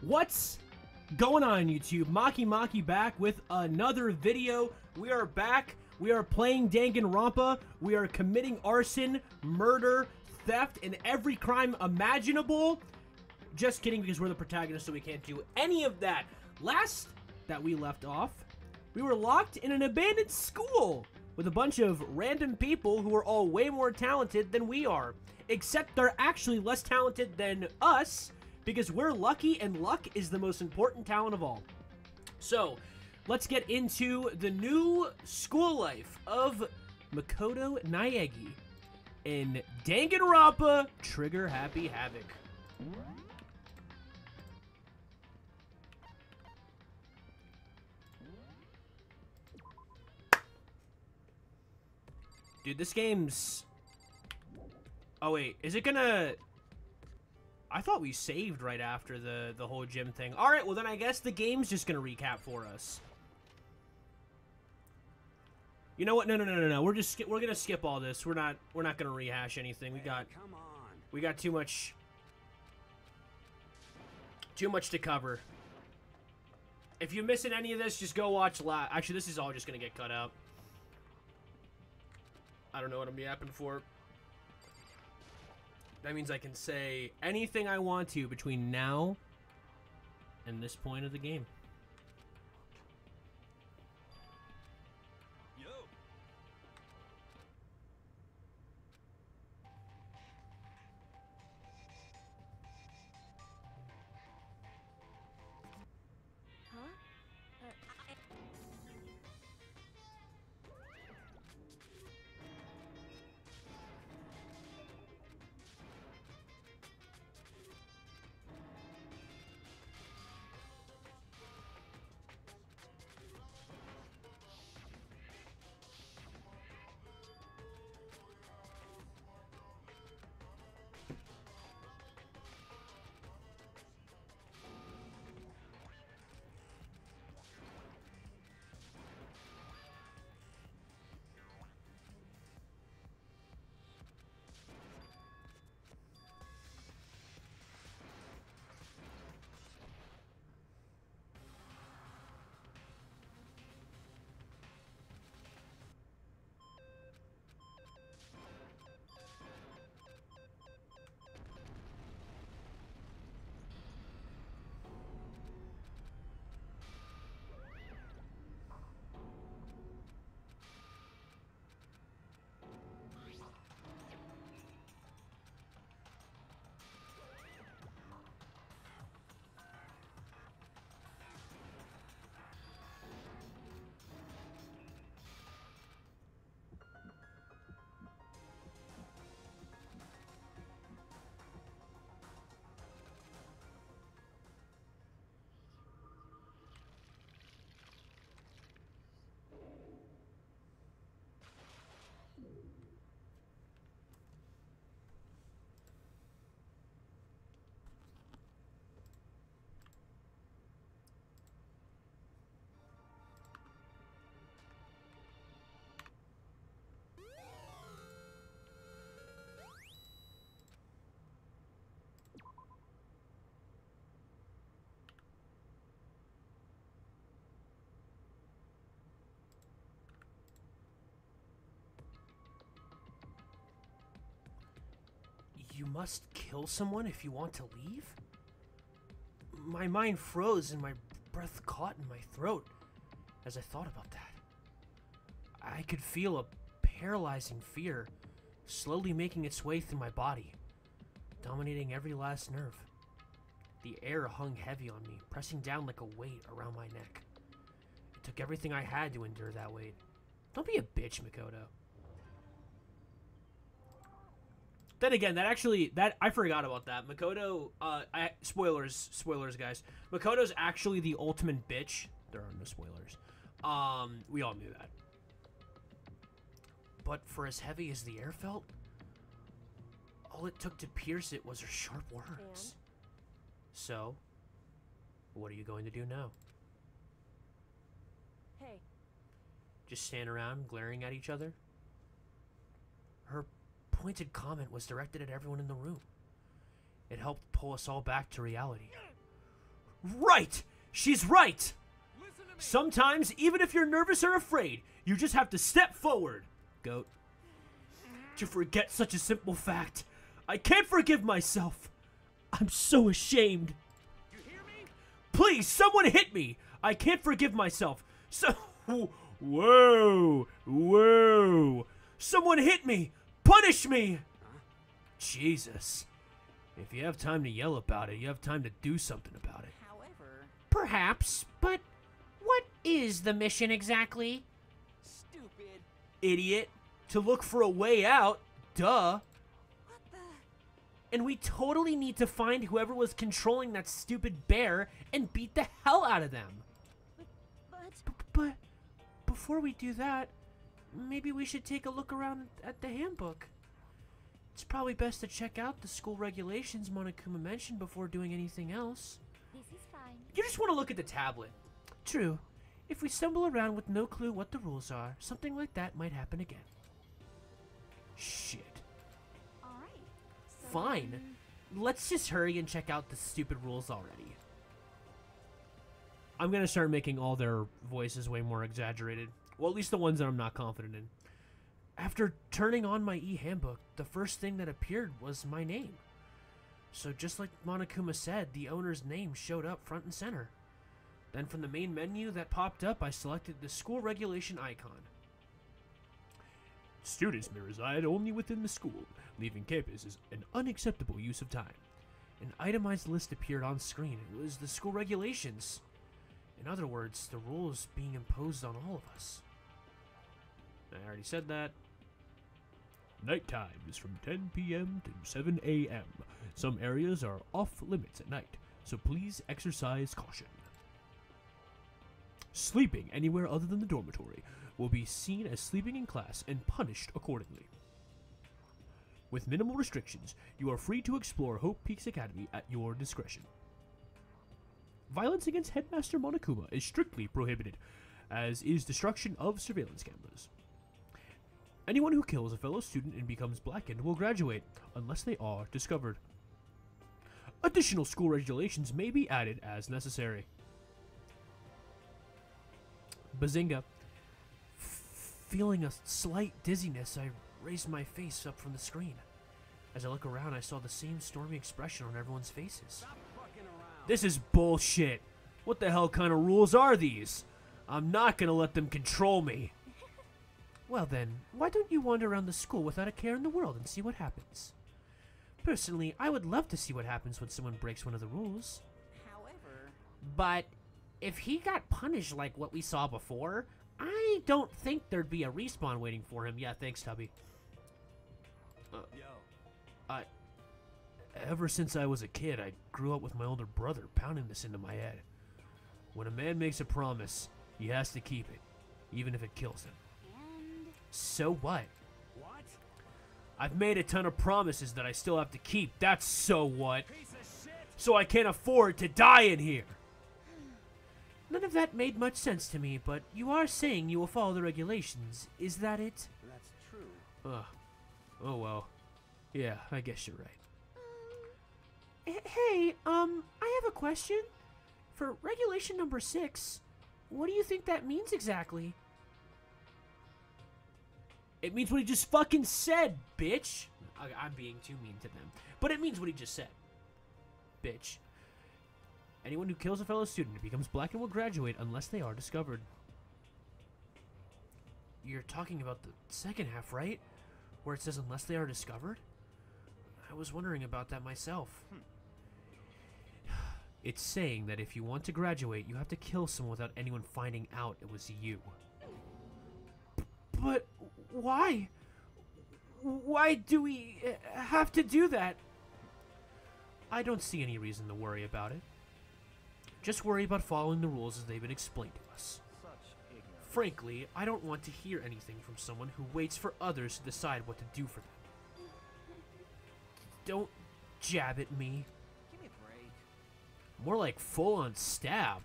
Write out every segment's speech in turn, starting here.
What's going on, YouTube? Maki back with another video. We are back. We are playing Danganronpa. We are committing arson, murder, theft, and every crime imaginable. Just kidding, because we're the protagonists, so we can't do any of that. Last that we left off, we were locked in an abandoned school with a bunch of random people who are all way more talented than we are. Except they're actually less talented than us, because we're lucky, and luck is the most important talent of all. So, let's get into the new school life of Makoto Naegi in Danganronpa Trigger Happy Havoc. Dude, this game's... Oh, wait. Is it gonna... I thought we saved right after the whole gym thing. Alright, well then I guess the game's just gonna recap for us. You know what? No. We're gonna skip all this. We're not gonna rehash anything. We got too much to cover. If you're missing any of this, just go watch Actually, this is all just gonna get cut out. I don't know what I'm yapping for. That means I can say anything I want to between now and this point of the game. Yo. Huh? You must kill someone if you want to leave? My mind froze and my breath caught in my throat as I thought about that. I could feel a paralyzing fear slowly making its way through my body, dominating every last nerve. The air hung heavy on me, pressing down like a weight around my neck. It took everything I had to endure that weight. Don't be a bitch, Makoto. Then again, I forgot about that. Makoto, spoilers, guys. Makoto's actually the ultimate bitch. There are no spoilers. We all knew that. But for as heavy as the air felt, all it took to pierce it was her sharp words. So, what are you going to do now? Hey. Just stand around glaring at each other? Her pointed comment was directed at everyone in the room. It helped pull us all back to reality. Right! She's right! Sometimes, even if you're nervous or afraid, you just have to step forward. Goat. To forget such a simple fact. I can't forgive myself. I'm so ashamed. You hear me? Please, someone hit me. I can't forgive myself. Whoa. Someone hit me. Punish me. Jesus. If you have time to yell about it, you have time to do something about it. However... Perhaps, but what is the mission exactly? Stupid. Idiot. To look for a way out. Duh. What the... And we totally need to find whoever was controlling that stupid bear and beat the hell out of them. But before we do that, maybe we should take a look around at the handbook. It's probably best to check out the school regulations Monokuma mentioned before doing anything else. This is fine. You just want to look at the tablet. True. If we stumble around with no clue what the rules are, something like that might happen again. Shit. Alright. So Fine. then- Let's just hurry and check out the stupid rules already. I'm gonna start making all their voices way more exaggerated. Well, at least the ones that I'm not confident in. After turning on my e-handbook, the first thing that appeared was my name. So just like Monokuma said, the owner's name showed up front and center. Then from the main menu that popped up, I selected the school regulation icon. Students may reside only within the school. Leaving campus is an unacceptable use of time. An itemized list appeared on screen. It was the school regulations. In other words, the rules being imposed on all of us. I already said that. Nighttime is from 10 p.m. to 7 a.m. Some areas are off limits at night, so please exercise caution. Sleeping anywhere other than the dormitory will be seen as sleeping in class and punished accordingly. With minimal restrictions, you are free to explore Hope Peaks Academy at your discretion. Violence against Headmaster Monokuma is strictly prohibited, as is destruction of surveillance cameras. Anyone who kills a fellow student and becomes blackened will graduate, unless they are discovered. Additional school regulations may be added as necessary. Bazinga. Feeling a slight dizziness, I raised my face up from the screen. As I look around, I saw the same stormy expression on everyone's faces. This is bullshit. What the hell kind of rules are these? I'm not gonna let them control me. Well then, why don't you wander around the school without a care in the world and see what happens? Personally, I would love to see what happens when someone breaks one of the rules. However... But if he got punished like what we saw before, I don't think there'd be a respawn waiting for him. Yeah, thanks, Tubby. Ever since I was a kid, I grew up with my older brother pounding this into my head. When a man makes a promise, he has to keep it, even if it kills him. And... So what? What? I've made a ton of promises that I still have to keep. That's so what? So I can't afford to die in here. None of that made much sense to me, but you are saying you will follow the regulations. Is that it? That's true. Oh well. Yeah, I guess you're right. Hey, I have a question. For regulation number 6, what do you think that means exactly? It means what he just fucking said, bitch. I'm being too mean to them. But it means what he just said. Bitch. Anyone who kills a fellow student becomes black and will graduate unless they are discovered. You're talking about the second half, right? Where it says unless they are discovered? I was wondering about that myself. It's saying that if you want to graduate, you have to kill someone without anyone finding out it was you. But why? Why do we have to do that? I don't see any reason to worry about it. Just worry about following the rules as they've been explained to us. Such ignorance. Frankly, I don't want to hear anything from someone who waits for others to decide what to do for them. Don't jab at me. Give me a break. More like full-on stab.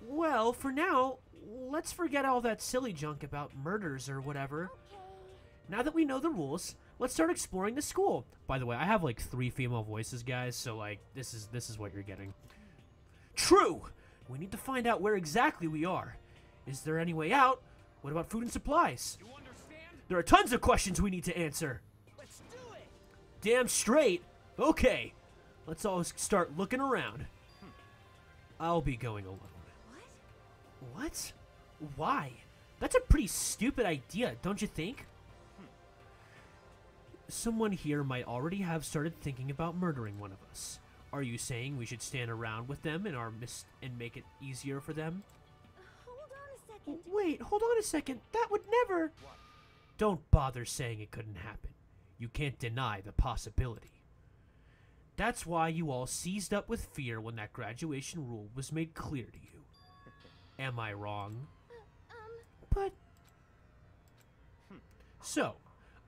Well, for now, let's forget all that silly junk about murders or whatever. Okay. Now that we know the rules, let's start exploring the school. By the way, I have like 3 female voices, guys, so like this is what you're getting. True. We need to find out where exactly we are. Is there any way out? What about food and supplies? You understand? There are tons of questions we need to answer. Let's do it! Damn straight. Okay. Let's all start looking around. I'll be going alone. What? What? Why? That's a pretty stupid idea, don't you think? Someone here might already have started thinking about murdering one of us. Are you saying we should stand around with them in our and make it easier for them? Hold on a second. Wait, hold on a second. That would never... What? Don't bother saying it couldn't happen. You can't deny the possibility. That's why you all seized up with fear when that graduation rule was made clear to you. Am I wrong? But... So,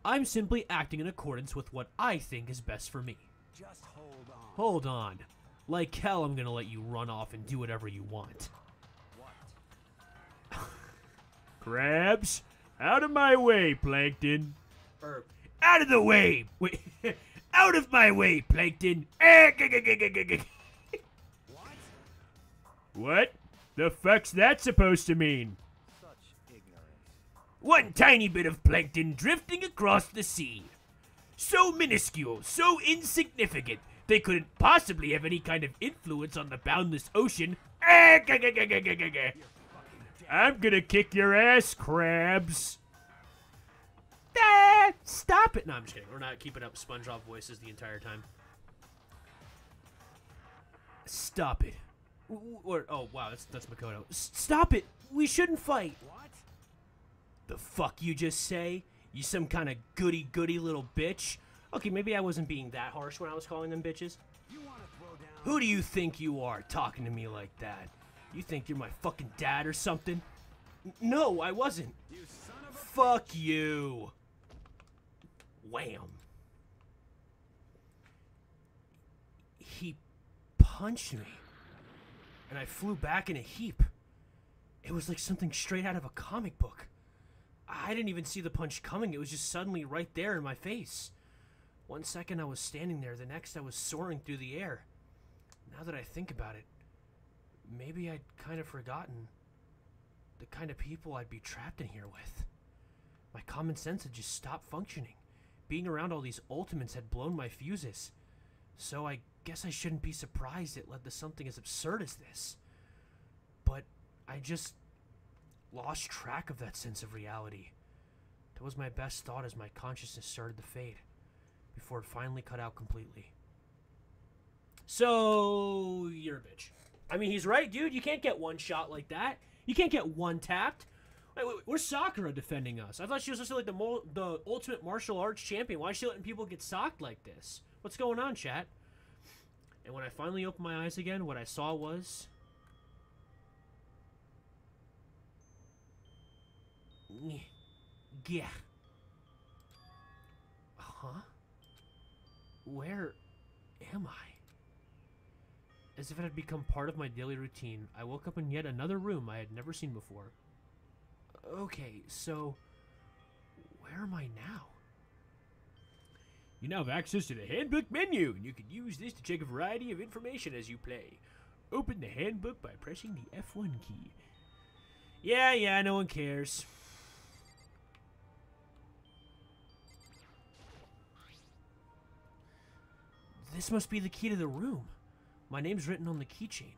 I'm simply acting in accordance with what I think is best for me. Just hold on. Hold on. Like hell, I'm gonna let you run off and do whatever you want. What? Crabs, out of my way, Plankton. Out of the way! Wait, out of my way, Plankton! What? What? The fuck's that supposed to mean? Such ignorance. One tiny bit of plankton drifting across the sea. So minuscule, so insignificant, they couldn't possibly have any kind of influence on the boundless ocean. I'm gonna kick your ass, Crabs. Ah, stop it! No, I'm just kidding. We're not keeping up SpongeBob voices the entire time. Stop it. Oh, wow, that's Makoto. Stop it! We shouldn't fight! What? The fuck you just say? You some kind of goody-goody little bitch? Okay, maybe I wasn't being that harsh when I was calling them bitches. You want to throw down? Who do you think you are talking to me like that? You think you're my fucking dad or something? No, I wasn't. You son of a... Fuck you. Wham. He punched me, and I flew back in a heap. It was like something straight out of a comic book. I didn't even see the punch coming. It was just suddenly right there in my face. One second I was standing there, the next I was soaring through the air. Now that I think about it, maybe I'd kind of forgotten the kind of people I'd be trapped in here with. My common sense had just stopped functioning. Being around all these ultimates had blown my fuses. So I guess I shouldn't be surprised it led to something as absurd as this. But I just lost track of that sense of reality. That was my best thought as my consciousness started to fade, before it finally cut out completely. So, you're a bitch. I mean, he's right, dude. You can't get one shot like that. You can't get one tapped. Wait, where's Sakura defending us? I thought she was just like the ultimate martial arts champion. Why is she letting people get socked like this? What's going on, chat? And when I finally opened my eyes again, what I saw was... Yeah. Huh? Where am I? As if it had become part of my daily routine, I woke up in yet another room I had never seen before. Okay, so where am I now? You now have access to the handbook menu, and you can use this to check a variety of information as you play. Open the handbook by pressing the F1 key. Yeah, no one cares. This must be the key to the room. My name's written on the keychain,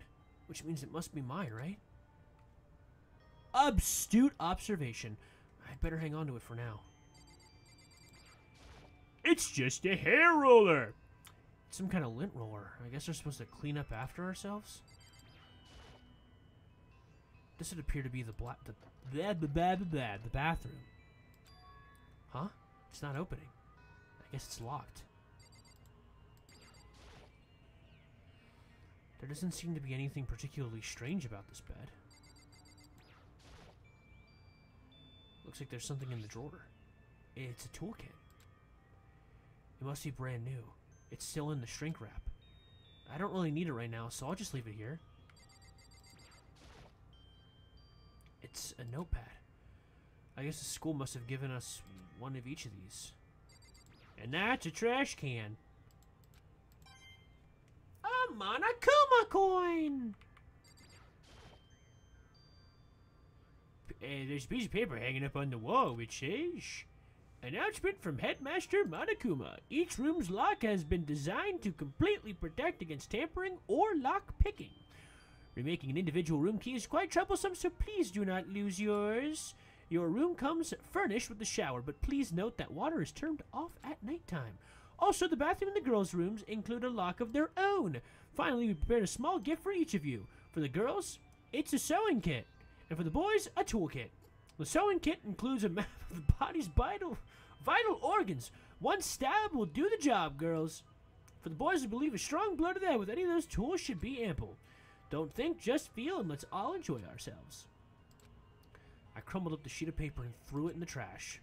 which means it must be mine, right? Astute observation. I'd better hang on to it for now. It's just a hair roller. It's some kind of lint roller. I guess we're supposed to clean up after ourselves? This would appear to be the bathroom. Huh? It's not opening. I guess it's locked. There doesn't seem to be anything particularly strange about this bed. Looks like there's something in the drawer. It's a toolkit. It must be brand new. It's still in the shrink wrap. I don't really need it right now, so I'll just leave it here. It's a notepad. I guess the school must have given us one of each of these. And that's a trash can. A Monokuma coin! There's a piece of paper hanging up on the wall which says, announcement from Headmaster Monokuma. Each room's lock has been designed to completely protect against tampering or lock picking. Remaking an individual room key is quite troublesome, so please do not lose yours. Your room comes furnished with a shower, but please note that water is turned off at nighttime. Also, the bathroom and the girls' rooms include a lock of their own. Finally, we prepared a small gift for each of you. For the girls, it's a sewing kit. And for the boys, a toolkit. The sewing kit includes a map of the body's vital organs. One stab will do the job, girls. For the boys who believe a strong blow to the head with any of those tools should be ample. Don't think, just feel, and let's all enjoy ourselves. I crumbled up the sheet of paper and threw it in the trash.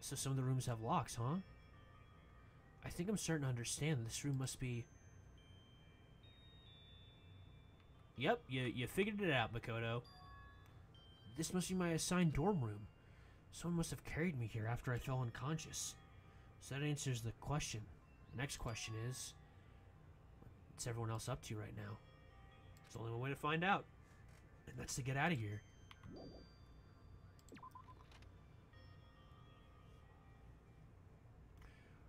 So some of the rooms have locks, huh? I think I'm starting to understand. This room must be... Yep, you figured it out, Makoto. This must be my assigned dorm room. Someone must have carried me here after I fell unconscious. So that answers the question. The next question is, what's everyone else up to right now? There's only one way to find out, and that's to get out of here.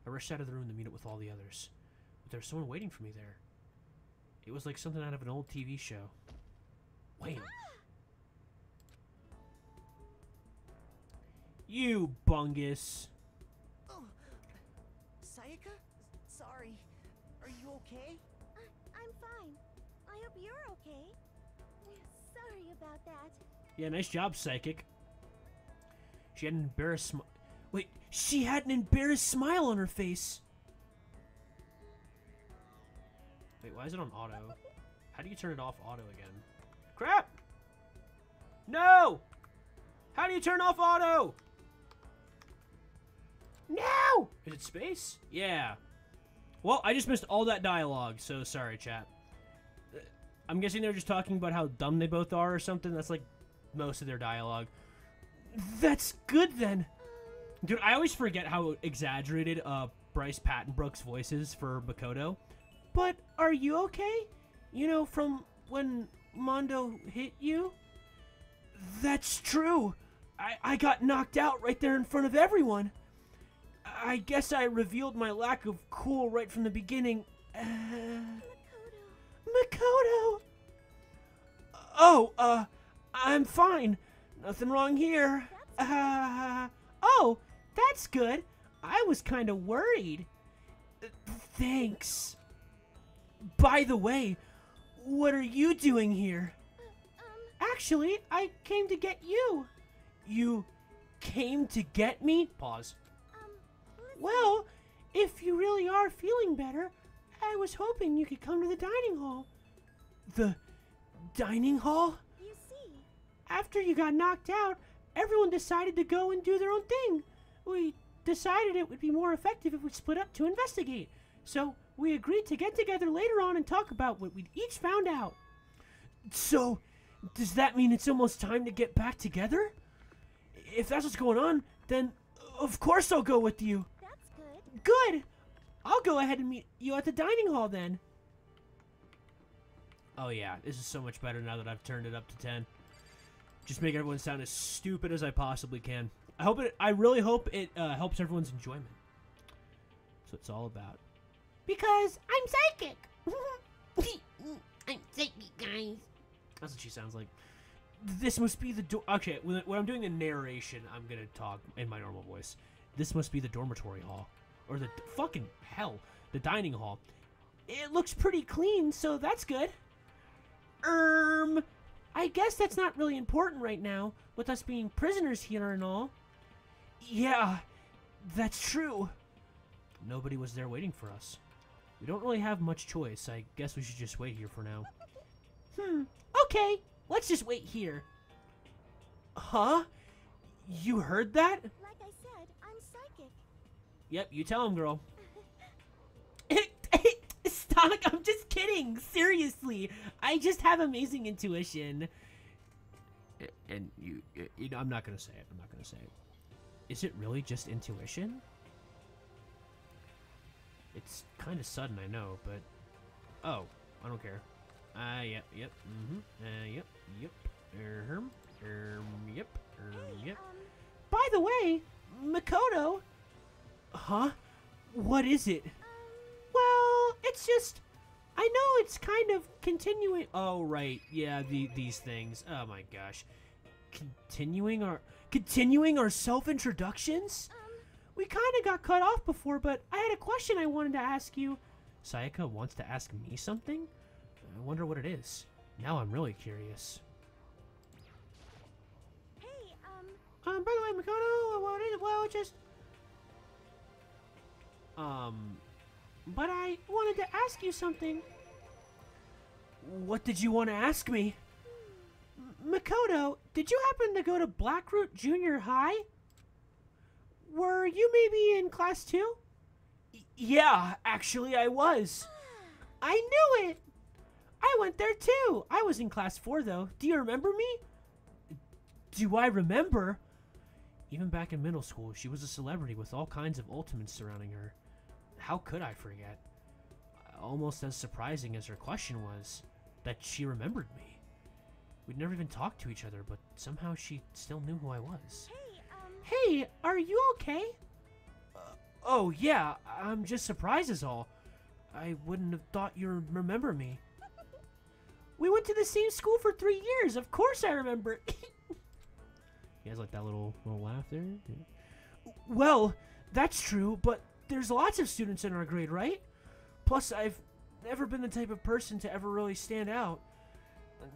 I rushed out of the room to meet up with all the others, but there was someone waiting for me there. It was like something out of an old TV show. Wham! You bungus! Oh, Sayaka? Sorry. Are you okay? I'm fine. I hope you're okay. Sorry about that. Yeah, nice job, Psychic. She had an embarrassed smile. Wait, she had an embarrassed smile on her face. Wait, why is it on auto? How do you turn it off auto again? Crap! No! How do you turn off auto? No! Is it space? Yeah. Well, I just missed all that dialogue, so sorry, chat. I'm guessing they're just talking about how dumb they both are or something. That's like most of their dialogue. That's good then. Dude, I always forget how exaggerated Bryce Pattenbrook's voice is for Makoto. But are you okay? You know, from when Mondo hit you? That's true. I got knocked out right there in front of everyone. I guess I revealed my lack of cool right from the beginning. Makoto! Oh, I'm fine. Nothing wrong here. Oh, that's good. I was kind of worried. Thanks. By the way, what are you doing here? Actually, I came to get you. You came to get me? Pause. Well, if you really are feeling better, I was hoping you could come to the dining hall. The dining hall? You see. After you got knocked out, everyone decided to go and do their own thing. We decided it would be more effective if we split up to investigate. So we agreed to get together later on and talk about what we'd each found out. So, does that mean it's almost time to get back together? If that's what's going on, then of course I'll go with you. That's good. Good! I'll go ahead and meet you at the dining hall then. Oh yeah, this is so much better now that I've turned it up to 10. Just make everyone sound as stupid as I possibly can. I really hope it helps everyone's enjoyment. That's what it's all about. Because I'm psychic! I'm psychic, guys. That's what she sounds like. This must be the okay, when I'm doing the narration, I'm gonna talk in my normal voice. This must be the dormitory hall. Or the fucking hell, the dining hall. It looks pretty clean, so that's good. I guess that's not really important right now, with us being prisoners here and all. Yeah, that's true. Nobody was there waiting for us. We don't really have much choice. I guess we should just wait here for now. Okay, let's just wait here. Huh? You heard that? Like I said, I'm psychic. Yep, you tell him, girl. Stop, I'm just kidding. Seriously, I just have amazing intuition. And you know, I'm not gonna say it. I'm not gonna say it. Is it really just intuition? It's kind of sudden, I know, but oh, I don't care. Yep, yep, yep, yep, yep, yep. By the way, Makoto. Huh? What is it? Well, it's just, I know it's kind of continuing. Oh, right. Yeah, these things. Oh my gosh. Continuing our self-introductions? We kind of got cut off before, but I had a question I wanted to ask you. Sayaka wants to ask me something? I wonder what it is. Now I'm really curious. Hey, by the way, Makoto, what is it? Well, just... But I wanted to ask you something. What did you want to ask me? Makoto, did you happen to go to Blackroot Junior High? Were you maybe in class 2? Yeah, actually I was. I knew it! I went there too. I was in class 4 though. Do you remember me? Do I remember? Even back in middle school, she was a celebrity with all kinds of ultimates surrounding her. How could I forget? Almost as surprising as her question was, that she remembered me. We'd never even talked to each other, but somehow she still knew who I was. Hey, are you okay? Oh yeah, I'm just surprised is all. I wouldn't have thought you'd remember me. We went to the same school for 3 years. Of course I remember. He has like that little laugh there. Yeah. Well, that's true, but there's lots of students in our grade, right? Plus, I've never been the type of person to ever really stand out.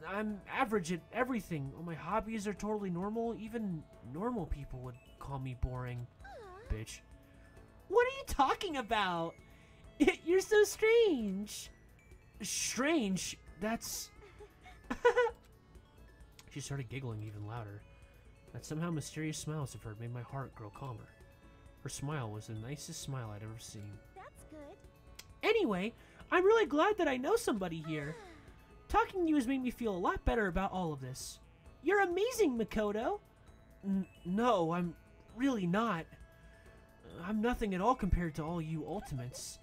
I'm average at everything. All my hobbies are totally normal. Even normal people would call me boring. Bitch. What are you talking about? You're so strange. Strange? That's... She started giggling even louder. That somehow mysterious smiles of her made my heart grow calmer. Her smile was the nicest smile I'd ever seen. that's good. Anyway, I'm really glad that I know somebody here. Talking to you has made me feel a lot better about all of this. You're amazing, Makoto. No, I'm really not. I'm nothing at all compared to all you ultimates.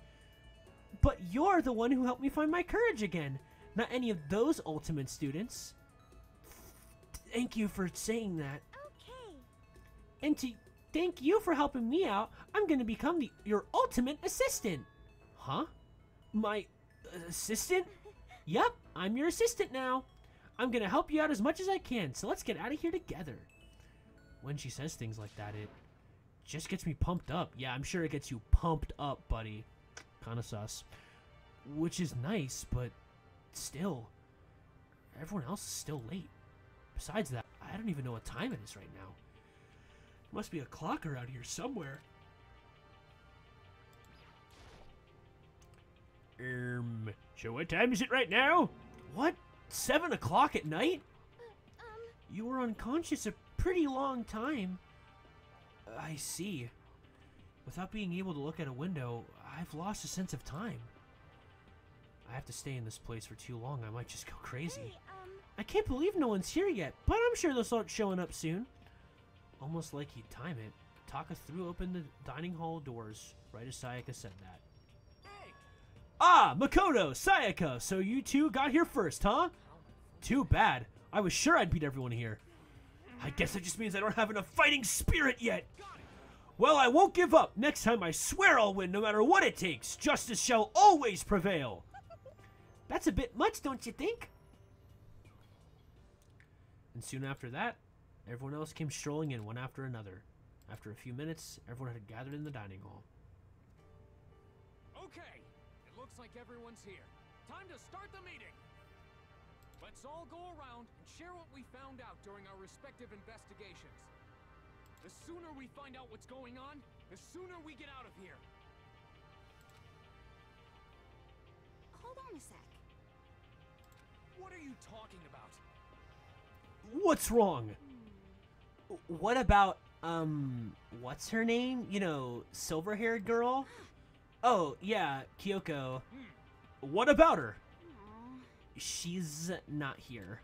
But you're the one who helped me find my courage again, not any of those ultimate students. Thank you for saying that. Okay. And to thank you for helping me out, I'm going to become your ultimate assistant. Huh? My assistant? Yep, I'm your assistant now. I'm going to help you out as much as I can, so let's get out of here together. When she says things like that, it just gets me pumped up. Yeah, I'm sure it gets you pumped up, buddy. Kinda sus. Which is nice, but still, everyone else is still late. Besides that, I don't even know what time it is right now. Must be a clock around here somewhere. So what time is it right now? What? 7 o'clock at night? You were unconscious a pretty long time. I see. Without being able to look at a window, I've lost a sense of time. I have to stay in this place for too long. I might just go crazy. Hey, I can't believe no one's here yet, but I'm sure they'll start showing up soon. Almost like he'd time it, Taka threw open the dining hall doors right as Sayaka said that. Ah, Makoto, Sayaka, so you two got here first, huh? Too bad. I was sure I'd beat everyone here. I guess that just means I don't have enough fighting spirit yet. Well, I won't give up. Next time I swear I'll win no matter what it takes. Justice shall always prevail. That's a bit much, don't you think? And soon after that, everyone else came strolling in one after another. After a few minutes, everyone had gathered in the dining hall. Okay, it looks like everyone's here. Time to start the meeting. Let's all go around and share what we found out during our respective investigations. The sooner we find out what's going on, the sooner we get out of here. hold on a sec. What are you talking about? What's wrong? What about, what's her name? You know, silver-haired girl? Oh, yeah, Kyoko. What about her? Aw. She's not here.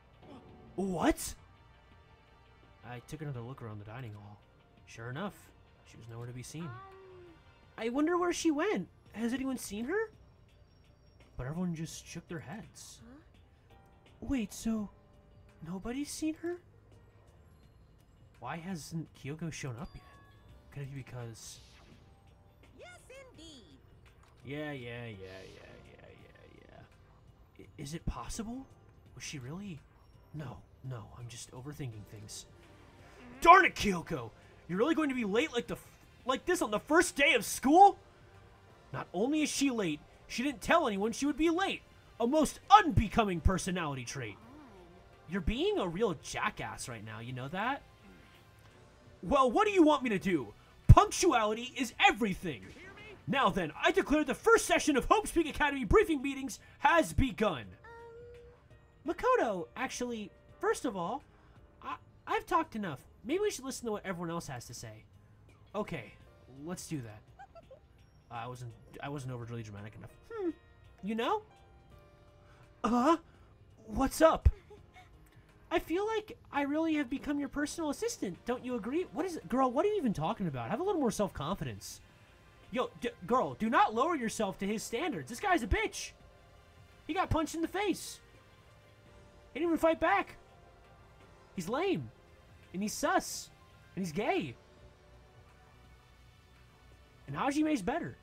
What? I took another look around the dining hall. Sure enough, she was nowhere to be seen. I wonder where she went. Has anyone seen her? But everyone just shook their heads. Huh? Wait, so nobody's seen her? Why hasn't Kyoko shown up yet? Could it be because... Yes, indeed. Yeah. Is it possible? Was she really... No, I'm just overthinking things. Darn it, Kyoko! You're really going to be late like this on the first day of school? Not only is she late, she didn't tell anyone she would be late. A most unbecoming personality trait. You're being a real jackass right now, you know that? Well, what do you want me to do? Punctuality is everything. Now then, I declare the first session of Hope Speak Academy briefing meetings has begun. Makoto, actually, first of all, I've talked enough. Maybe we should listen to what everyone else has to say. Okay, let's do that. I wasn't overly dramatic enough. You know? What's up? I feel like I really have become your personal assistant. Don't you agree? What is it? Girl, what are you even talking about? Have a little more self-confidence. Yo, girl, do not lower yourself to his standards. This guy's a bitch. He got punched in the face. He didn't even fight back. He's lame. And he's sus. And he's gay. And Hajime's better.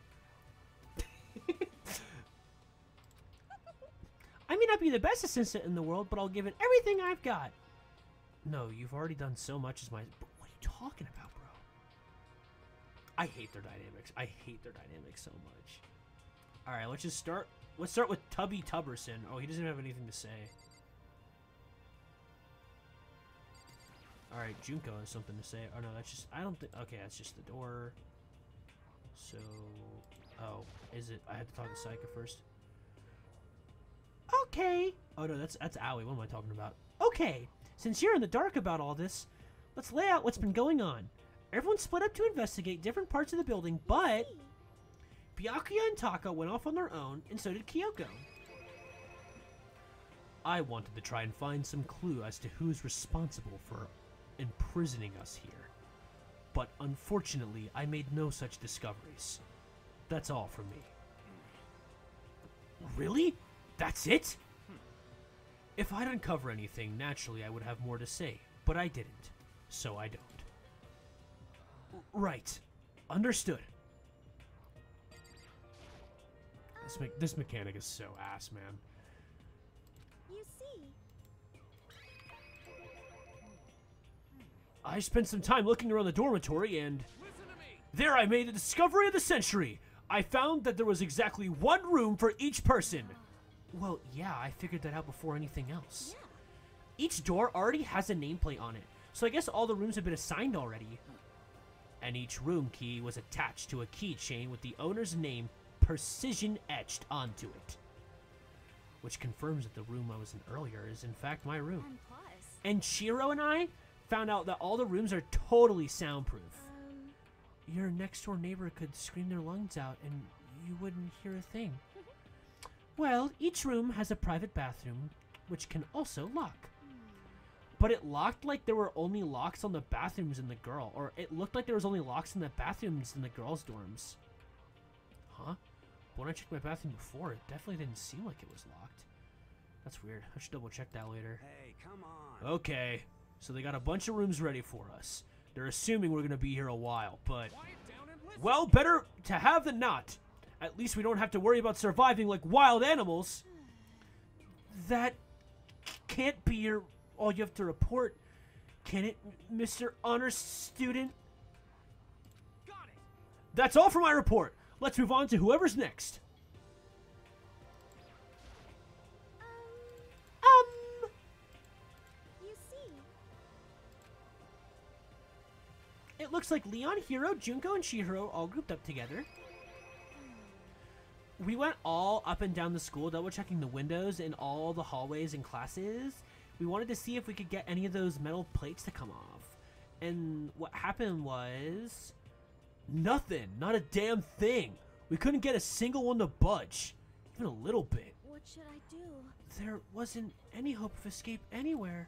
I may not be the best assistant in the world, but I'll give it everything I've got. No, you've already done so much as my... But what are you talking about, bro? I hate their dynamics. I hate their dynamics so much. Alright, let's just start... Let's start with Tubby Tubberson. Oh, he doesn't have anything to say. Alright, Junko has something to say. Oh, no, that's just... I don't think... Okay, that's just the door. So... Oh, is it... I had to talk to Saika first. Okay. Oh, no, that's Aoi. What am I talking about? Okay. Since you're in the dark about all this, let's lay out what's been going on. Everyone split up to investigate different parts of the building, but... Byakuya and Taka went off on their own, and so did Kyoko. I wanted to try and find some clue as to who's responsible for imprisoning us here. But unfortunately, I made no such discoveries. That's all from me. Really? That's it? If I'd uncover anything, naturally I would have more to say, but I didn't, so I don't. Right. Understood. This mechanic is so ass, man. You see. I spent some time looking around the dormitory and... There I made the discovery of the century! I found that there was exactly one room for each person. Well, yeah, I figured that out before anything else. Yeah. Each door already has a nameplate on it, so I guess all the rooms have been assigned already. And each room key was attached to a keychain with the owner's name precision etched onto it. Which confirms that the room I was in earlier is in fact my room. And plus. And Shiro and I found out that all the rooms are totally soundproof. Your next door neighbor could scream their lungs out and you wouldn't hear a thing. Well, each room has a private bathroom, which can also lock. But it locked like there were only locks on the bathrooms in the girl, or it looked like there was only locks in the bathrooms in the girls' dorms. Huh? But when I checked my bathroom before, it definitely didn't seem like it was locked. That's weird. I should double check that later. Hey, come on. Okay, so they got a bunch of rooms ready for us. They're assuming we're gonna be here a while, but... Well, better to have than not. At least we don't have to worry about surviving like wild animals. That can't be all you have to report, can it, Mr. Honor Student? Got it. That's all for my report. Let's move on to whoever's next. You see. It looks like Leon, Hiro, Junko, and Chihiro all grouped up together. We went all up and down the school, double-checking the windows in all the hallways and classes. We wanted to see if we could get any of those metal plates to come off. And what happened was... nothing. Not a damn thing. We couldn't get a single one to budge. Even a little bit. What should I do? There wasn't any hope of escape anywhere.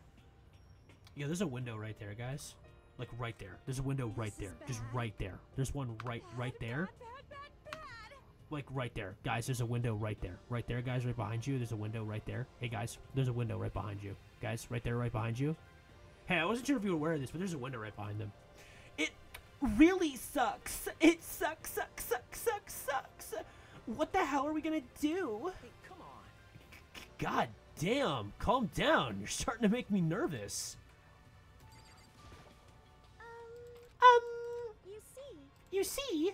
Yeah, there's a window right there, guys. Like right there. There's a window right there. Just right there. There's one right there. Like right there. Guys, there's a window right there. Right there, guys, right behind you. There's a window right there. Hey, guys, there's a window right behind you. Guys, right there, right behind you. Hey, I wasn't sure if you were aware of this, but there's a window right behind them. It really sucks. It sucks. What the hell are we gonna do? Hey, come on. God damn. Calm down. You're starting to make me nervous. You see?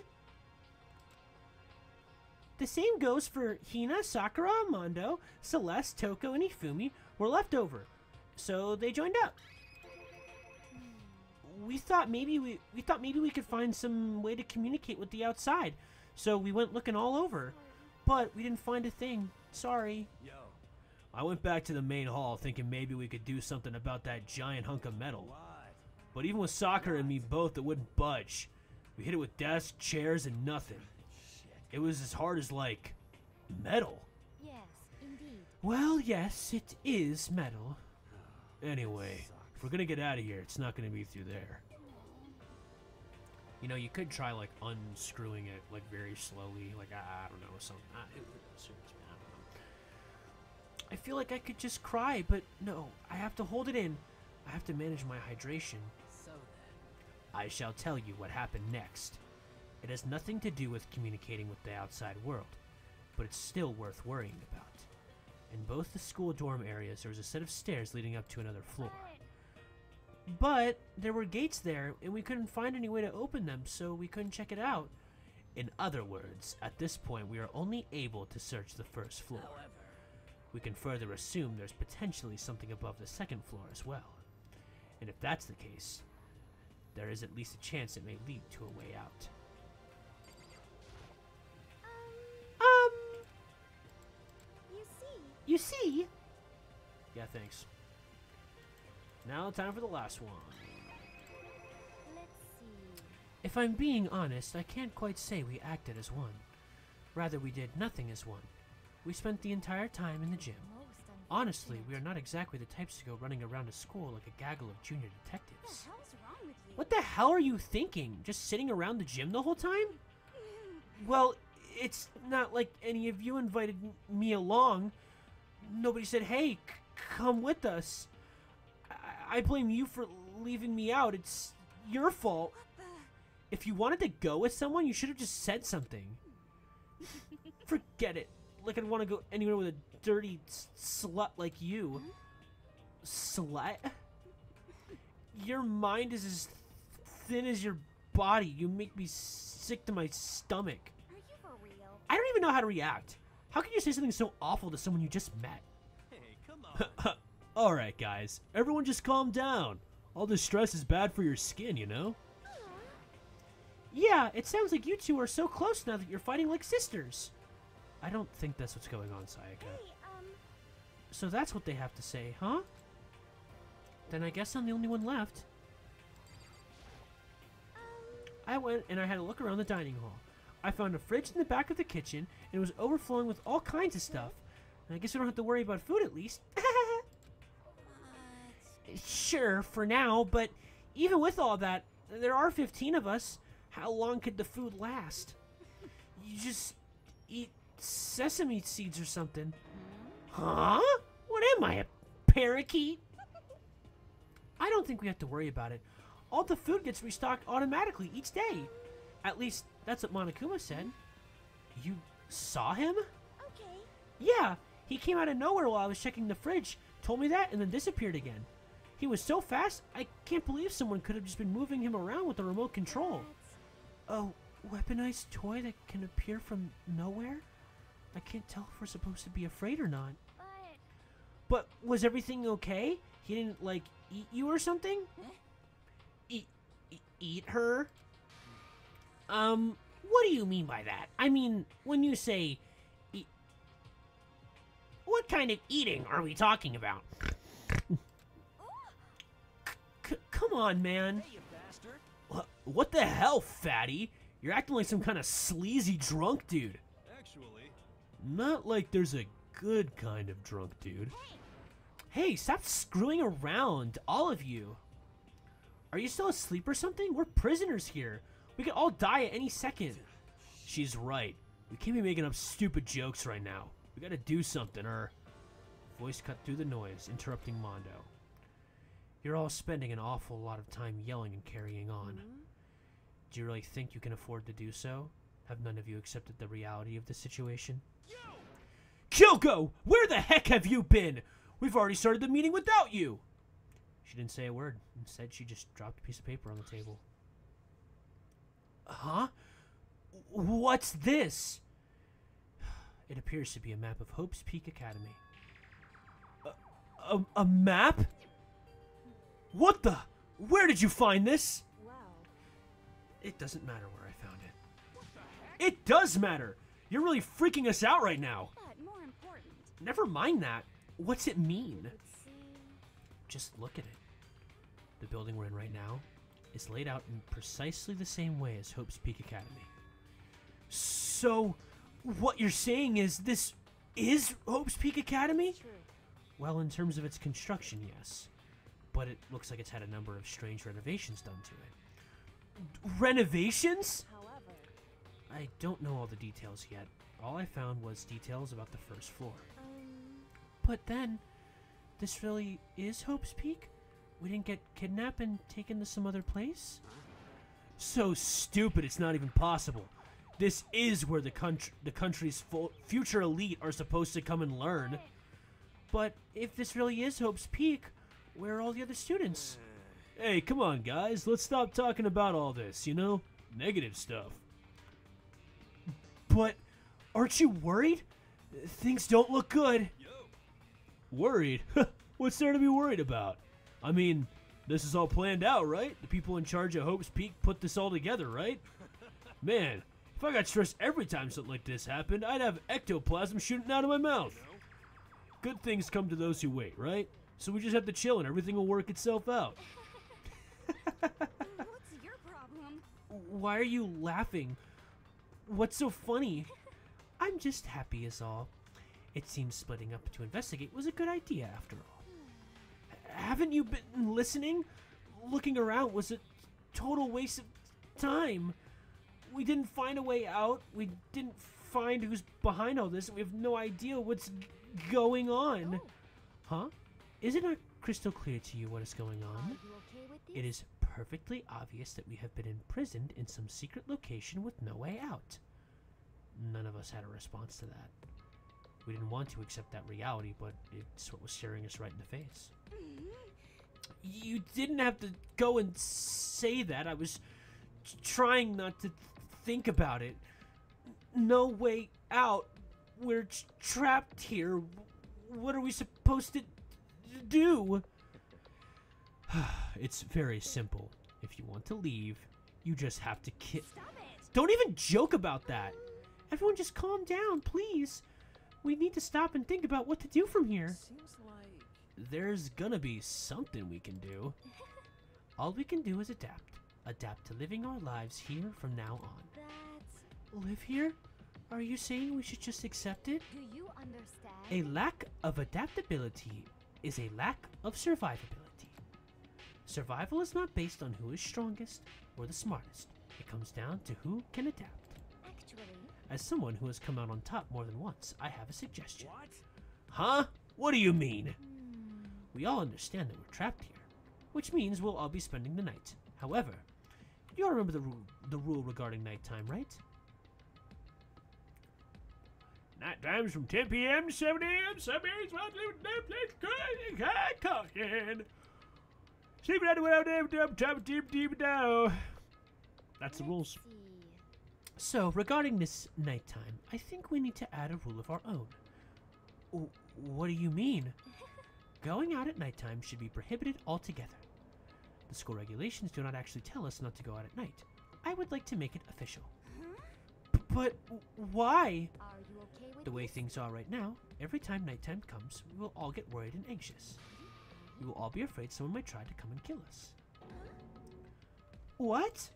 The same goes for Hina, Sakura, Mondo, Celeste, Toko, and Ifumi were left over, so they joined up. We thought maybe we could find some way to communicate with the outside, so we went looking all over, but we didn't find a thing. Sorry. Yo. I went back to the main hall thinking maybe we could do something about that giant hunk of metal. What? But even with Sakura and me both, it wouldn't budge. We hit it with desks, chairs, and nothing. It was as hard as, like, metal. Yes, indeed. Well, yes, it is metal. Anyway, if we're gonna get out of here, it's not gonna be through there. You know, you could try, like, unscrewing it, like, very slowly. Like, I don't know, something. Seriously, I don't know. I feel like I could just cry, but no. I have to hold it in. I have to manage my hydration. So then. I shall tell you what happened next. It has nothing to do with communicating with the outside world, but it's still worth worrying about. In both the school dorm areas, there was a set of stairs leading up to another floor. But there were gates there, and we couldn't find any way to open them, so we couldn't check it out. In other words, at this point, we are only able to search the first floor. However. We can further assume there's potentially something above the second floor as well. And if that's the case, there is at least a chance it may lead to a way out. You see? Yeah, thanks. Now time for the last one. Let's see. If I'm being honest, I can't quite say we acted as one. Rather, we did nothing as one. We spent the entire time in the gym. Most Honestly, unfortunate. we are not exactly the types to go running around a school like a gaggle of junior What detectives. the hell's wrong with you? What the hell are you thinking? Just sitting around the gym the whole time? Well, it's not like any of you invited me along. Nobody said, hey, come with us. I blame you for leaving me out. It's your fault. If you wanted to go with someone, you should have just said something. Forget it. Like I'd want to go anywhere with a dirty slut like you. Slut? Your mind is as thin as your body. You make me sick to my stomach. Are you for real? I don't even know how to react. How can you say something so awful to someone you just met? Hey, come on. Alright, guys. Everyone just calm down. All this stress is bad for your skin, you know? Yeah, it sounds like you two are so close now that you're fighting like sisters. I don't think that's what's going on, Sayaka. Hey, So that's what they have to say, huh? Then I guess I'm the only one left. I went and I had a look around the dining hall. I found a fridge in the back of the kitchen, and it was overflowing with all kinds of stuff. And I guess we don't have to worry about food at least. Sure, for now, but even with all that, there are 15 of us. How long could the food last? You just eat sesame seeds or something. Huh? What am I, a parakeet? I don't think we have to worry about it. All the food gets restocked automatically each day. At least, that's what Monokuma said. You saw him? okay. Yeah, he came out of nowhere while I was checking the fridge, told me that, and then disappeared again. He was so fast, I can't believe someone could have just been moving him around with a remote control. A weaponized toy that can appear from nowhere? I can't tell if we're supposed to be afraid or not. But But was everything okay? He didn't, like, eat you or something? Eat her? What do you mean by that? I mean, when you say eat, what kind of eating are we talking about? Come on, man. Hey, you bastard. What the hell, fatty? You're acting like some kind of sleazy drunk dude. Actually, Not like there's a good kind of drunk dude. Hey, stop screwing around, all of you. Are you still asleep or something? We're prisoners here. We could all die at any second. She's right. We can't be making up stupid jokes right now. We gotta do something, or... Voice cut through the noise, interrupting Mondo. You're all spending an awful lot of time yelling and carrying on. Do you really think you can afford to do so? Have none of you accepted the reality of the situation? Kyoko! Where the heck have you been? We've already started the meeting without you! She didn't say a word. Instead, she just dropped a piece of paper on the table. Huh? What's this? It appears to be a map of Hope's Peak Academy. A map? What the? Where did you find this? Well, It doesn't matter where I found it. It does matter! You're really freaking us out right now. but more important, Never mind that. What's it mean? let's see. Just look at it. The building we're in right now is laid out in precisely the same way as Hope's Peak Academy. So, what you're saying is this is Hope's Peak Academy? True. Well, in terms of its construction, yes. But it looks like it's had a number of strange renovations done to it. Renovations? However, I don't know all the details yet. All I found was details about the first floor. But then, this really is Hope's Peak? We didn't get kidnapped and taken to some other place? So stupid it's not even possible. This is where the country's future elite are supposed to come and learn. But if this really is Hope's Peak, where are all the other students? Hey, come on, guys. Let's stop talking about all this, you know? Negative stuff. But aren't you worried? Things don't look good. Worried? What's there to be worried about? I mean, this is all planned out, right? The people in charge of Hope's Peak put this all together, right? Man, if I got stressed every time something like this happened, I'd have ectoplasm shooting out of my mouth. Good things come to those who wait, right? So we just have to chill and everything will work itself out. what's your problem? Why are you laughing? What's so funny? I'm just happy is all. It seems splitting up to investigate was a good idea after all. Haven't you been listening? Looking around was a total waste of time. We didn't find a way out. We didn't find who's behind all this. We have no idea what's going on. Huh? Is it not crystal clear to you what is going Are on? you okay with this? It is perfectly obvious that we have been imprisoned in some secret location with no way out. None of us had a response to that. We didn't want to accept that reality, but it's what was staring us right in the face. You didn't have to go and say that. I was trying not to think about it. No way out. We're trapped here. What are we supposed to do? It's very simple. If you want to leave, you just have to Stop it! Don't even joke about that. Everyone just calm down, please. We need to stop and think about what to do from here. Seems like... There's gonna be something we can do. All we can do is adapt. Adapt to living our lives here from now on. That's... Live here? Are you saying we should just accept it? Do you understand? A lack of adaptability is a lack of survivability. Survival is not based on who is strongest or the smartest. It comes down to who can adapt. Actually, As someone who has come out on top more than once, I have a suggestion. What? Huh? What do you mean? We all understand that we're trapped here, which means we'll all be spending the night. However, you all remember the rule regarding nighttime, right? Night times from 10 p.m. to 7 a.m. Some days while doing no place good and talking. Sleeping out the window, deep down. That's the rules. let's see. So, regarding this nighttime, I think we need to add a rule of our own. What do you mean? Going out at nighttime should be prohibited altogether. The school regulations do not actually tell us not to go out at night. I would like to make it official. But why? Are you okay with The way this? things are right now, every time nighttime comes, we will all get worried and anxious. We will all be afraid someone might try to come and kill us. What?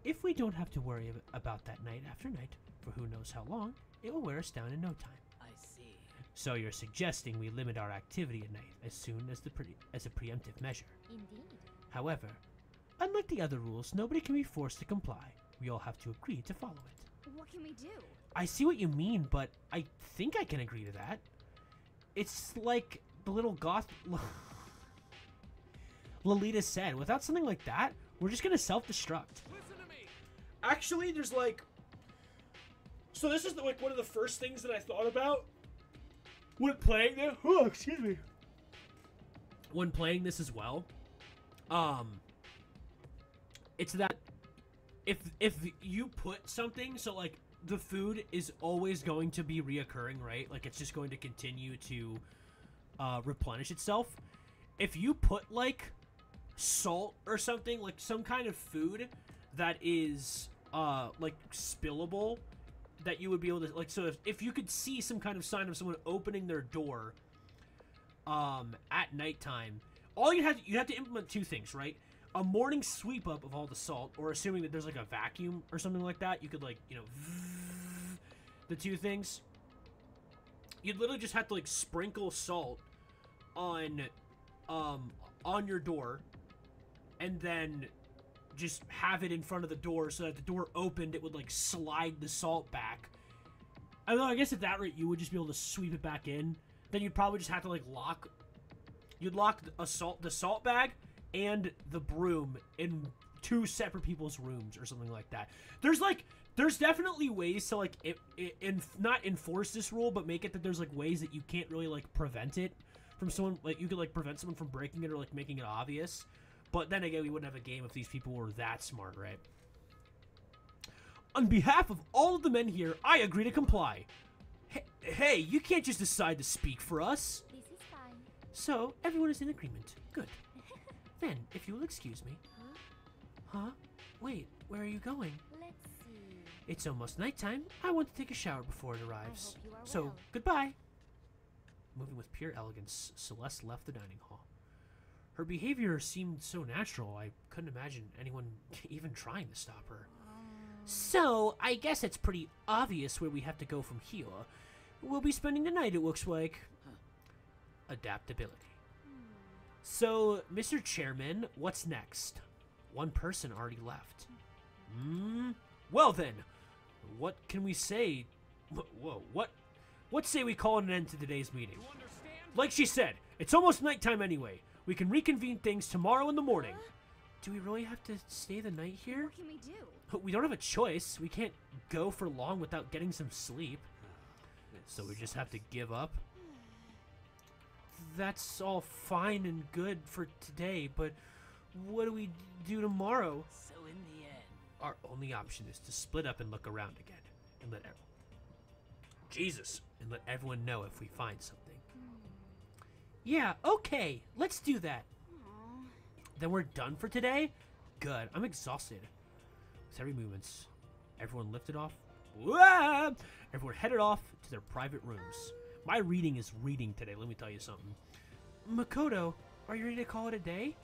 If we don't have to worry about that night after night, for who knows how long, it will wear us down in no time. I see. So you're suggesting we limit our activity at night as soon as as a preemptive measure. Indeed. However, unlike the other rules, nobody can be forced to comply. We all have to agree to follow it. What can we do? I see what you mean, but I think I can agree to that. It's like the little goth Lolita said, without something like that, we're just gonna self-destruct. Listen to me. Actually, there's like... So this is like one of the first things that I thought about when playing this. Oh, excuse me. When playing this as well. It's that if you put something, so like the food is always going to be reoccurring, right? Like it's just going to continue to replenish itself. If you put like salt or something, like some kind of food that is like spillable, that you would be able to, like, so if you could see some kind of sign of someone opening their door at nighttime, all you have to implement two things, right? A morning sweep up of all the salt, or assuming that there's like a vacuum or something like that, you could like, you know, the two things. You'd literally just have to like sprinkle salt on your door, and then just have it in front of the door so that the door opened, it would like slide the salt back. I don't know, I guess at that rate you would just be able to sweep it back in. Then you'd probably just have to like lock the salt bag and the broom in two separate people's rooms or something like that. There's definitely ways to like not enforce this rule, but make it that there's like ways that you can't really like prevent it from someone, like you could like prevent someone from breaking it or like making it obvious. But then again, we wouldn't have a game if these people were that smart, right? On behalf of all of the men here, I agree to comply. Hey, you can't just decide to speak for us. This is fine. So, everyone is in agreement. Good. Then, if you will excuse me. Huh? Wait, where are you going? Let's see. It's almost nighttime. I want to take a shower before it arrives. hope you are So, well. goodbye. Moving with pure elegance, Celeste left the dining hall. Her behavior seemed so natural, I couldn't imagine anyone even trying to stop her. So, I guess it's pretty obvious where we have to go from here. We'll be spending the night, it looks like. Adaptability. So, Mr. Chairman, what's next? One person already left. Well then, what can we say? Whoa, what say we call an end to today's meeting? You understand? Like she said, it's almost nighttime anyway. We can reconvene things tomorrow in the morning. Do we really have to stay the night here? What can we do? We don't have a choice. We can't go for long without getting some sleep. So we just have to give up. That's all fine and good for today, but what do we do tomorrow? So in the end, Our only option is to split up and look around again, and let everyone know if we find something. Yeah, okay, let's do that. Then we're done for today? Good, I'm exhausted. With heavy movements, everyone lifted off. Wah! Everyone headed off to their private rooms. My reading is reading today, let me tell you something. Makoto, are you ready to call it a day?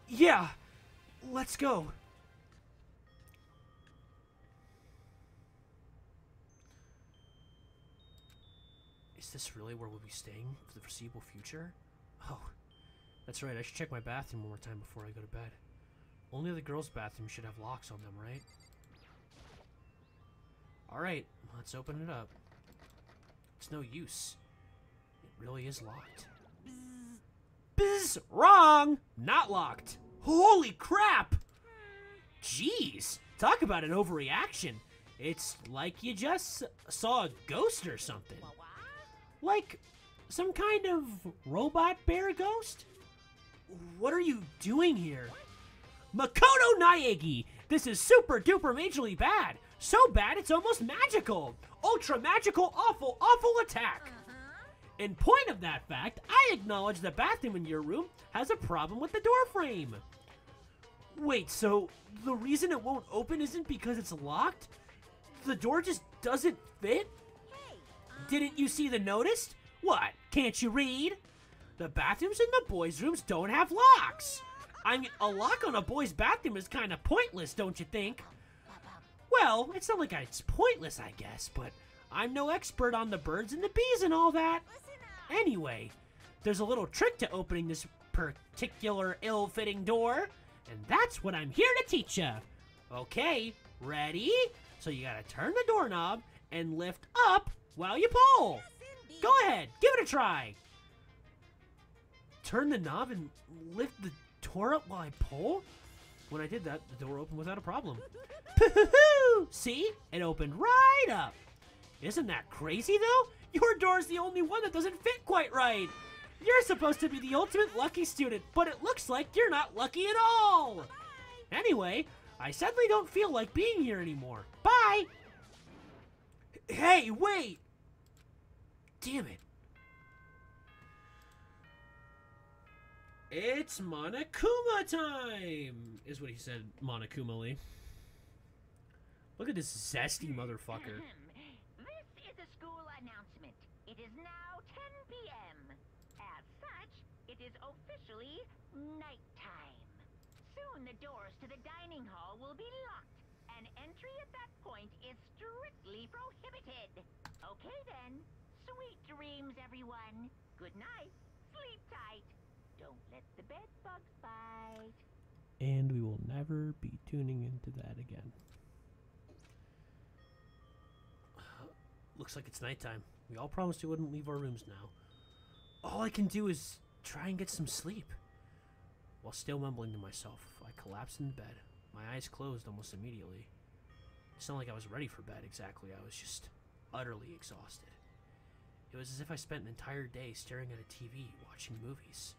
Yeah, let's go. Is this really where we'll be staying for the foreseeable future? Oh, that's right, I should check my bathroom one more time before I go to bed. Only the girls' bathroom should have locks on them, right? Alright, let's open it up. It's no use. It really is locked. Bzz! Wrong! Not locked. Holy crap! Jeez, talk about an overreaction. It's like you just saw a ghost or something. Like some kind of robot bear ghost? What are you doing here? Makoto Naegi! This is super duper majorly bad. So bad it's almost magical. Ultra magical awful attack. In point of that fact, I acknowledge the bathroom in your room has a problem with the door frame. Wait, so the reason it won't open isn't because it's locked? The door just doesn't fit? Didn't you see the notice? What, can't you read? The bathrooms in the boys' rooms don't have locks. I mean, a lock on a boy's bathroom is kind of pointless, don't you think? Well, it's not like it's pointless, I guess, but I'm no expert on the birds and the bees and all that. Listen up. Anyway, there's a little trick to opening this particular ill-fitting door, and that's what I'm here to teach ya. Okay, ready? So you gotta turn the doorknob and lift up while you pull. Indeed. Go ahead, give it a try. Turn the knob and lift the door up while I pull? When I did that, the door opened without a problem. See? It opened right up. Isn't that crazy, though? Your door's the only one that doesn't fit quite right. You're supposed to be the ultimate lucky student, but it looks like you're not lucky at all. Anyway, I suddenly don't feel like being here anymore. Bye! Hey, wait! Damn it. It's Monokuma time, is what he said, Monokuma-ly. Look at this zesty motherfucker. This is a school announcement. It is now 10 p.m. As such, it is officially nighttime. Soon the doors to the dining hall will be locked, and entry at that point is strictly prohibited. Okay then. Sweet dreams, everyone. Good night. Sleep tight. Don't let the bed bugs bite. And we will never be tuning into that again. Looks like it's nighttime. We all promised we wouldn't leave our rooms now. All I can do is try and get some sleep. While still mumbling to myself, I collapsed in bed. My eyes closed almost immediately. It's not like I was ready for bed exactly. I was just utterly exhausted. It was as if I spent an entire day staring at a TV, watching movies.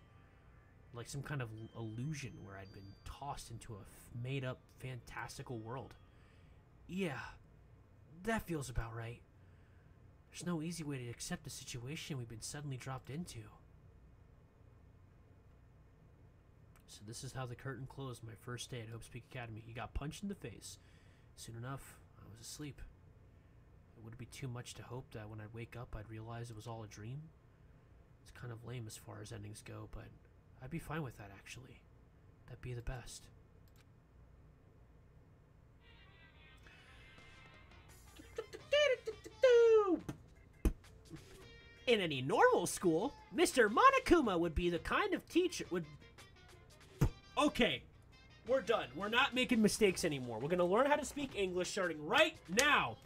Like some kind of illusion where I'd been tossed into a made-up, fantastical world. Yeah, that feels about right. There's no easy way to accept the situation we've been suddenly dropped into. So this is how the curtain closed my first day at Hope's Peak Academy. He got punched in the face. Soon enough, I was asleep. It would be too much to hope that when I'd wake up, I'd realize it was all a dream. It's kind of lame as far as endings go, but I'd be fine with that, actually. That'd be the best. In any normal school, Mr. Monokuma would be the kind of teacher would... Okay, we're done. We're not making mistakes anymore. We're going to learn how to speak English starting right now.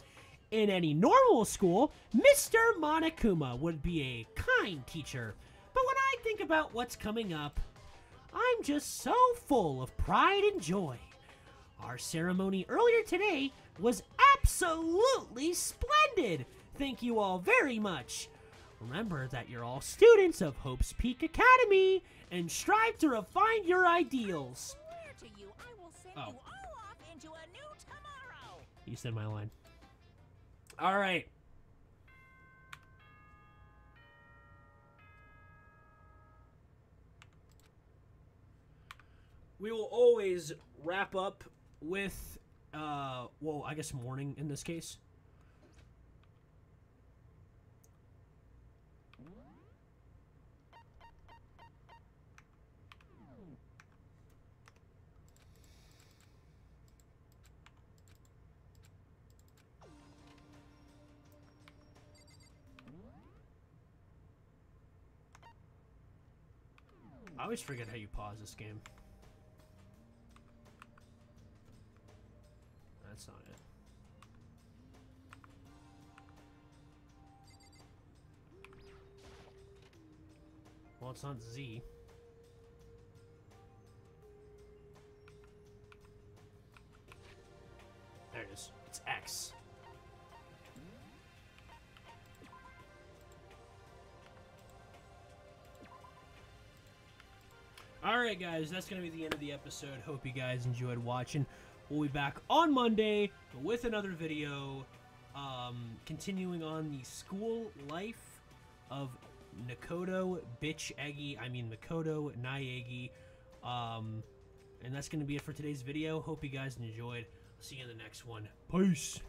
In any normal school, Mr. Monokuma would be a kind teacher. But when I think about what's coming up, I'm just so full of pride and joy. Our ceremony earlier today was absolutely splendid. Thank you all very much. Remember that you're all students of Hope's Peak Academy and strive to refine your ideals. I swear to you, I will send Oh. you all off into a new tomorrow. You said my line. All right. We will always wrap up with, well, I guess morning in this case. I always forget how you pause this game. That's not it. Well, it's not Z. There it is. It's X. Alright guys, that's going to be the end of the episode. Hope you guys enjoyed watching. We'll be back on Monday with another video, continuing on the school life of Makoto Naegi. And that's going to be it for today's video. Hope you guys enjoyed. See you in the next one. Peace!